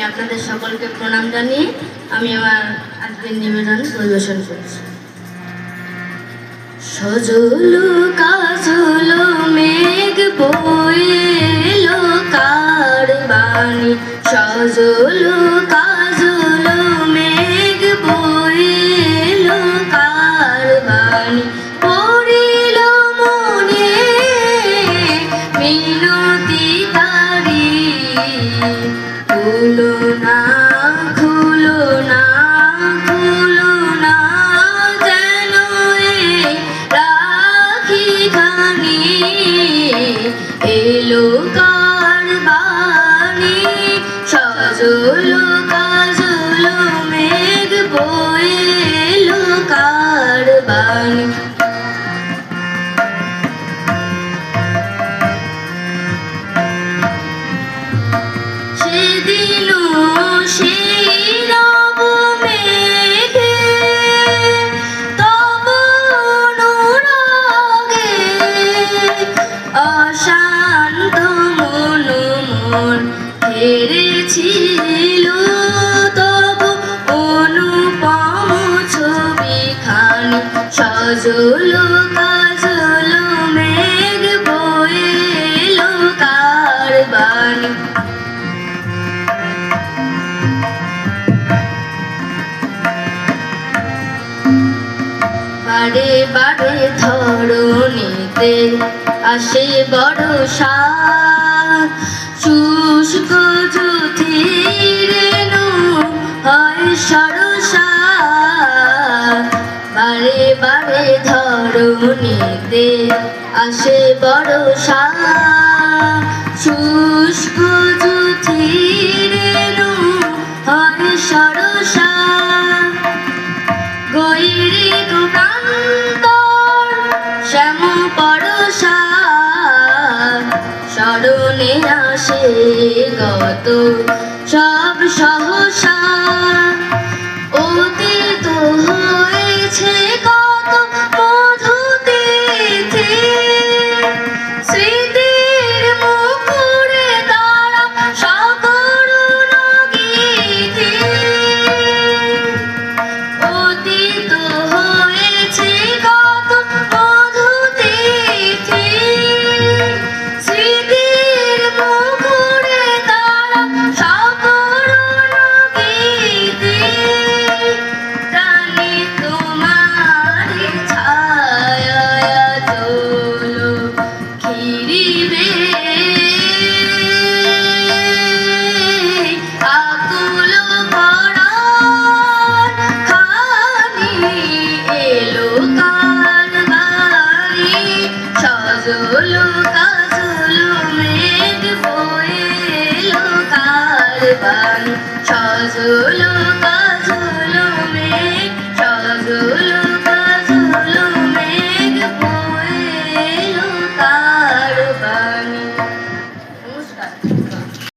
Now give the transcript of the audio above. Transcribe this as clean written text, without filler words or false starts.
আপনাদের সকলকে প্রণাম জানিয়ে আমি আমার আজকের নিবেদন পরিবেশন করছি। সজলো কাজলো মেঘ বইলো কার বাণী, সজলো কাজলো মেঘ বইলো কার বাণী, পড়িল মনে মিনতি তারি, খুলো না খুলো না খুলো না যেন রাখি খানি, এলো কার বাণী, সজলো কাজলো মেঘ বইলো কার বাণী। সেদিনও সেই রব মেঘে তব অনুরাগে, অশান্ত মন মোর হেরেছিল তব অনুপম ছবিখানি, সজলো কাজলো মেঘ বইলো কার বাণী। বারে বারে ধরণীতে আসে বর্ষা, শুষ্ক জ্যোতিরেণু হয় সরসা, বারে বারে ধরণীতে আসে বর্ষা, শুষ্ক জ্যোতিরেণু হয় সরসা, গৈরিক প্রান্তর শ্যাম পরশা, স্মরণে আসে গত সব সহসা, অতীত হয়েছে কত মধুতিথি, স্মৃতির মুখরে তারা সকরুণ গীতি, অতীত হয়েছে কত মধুতিথি, স্মৃতির মুখরে তারা সকরুণ গীতি, জানি তোমারি ছায়া তোলো ঘিরিবে, আকুল পরাণ খানি, এলো কার বাণী, সজলো কাজলো মেঘ বইলো কার বাণী, সজলো কাজলো মেঘ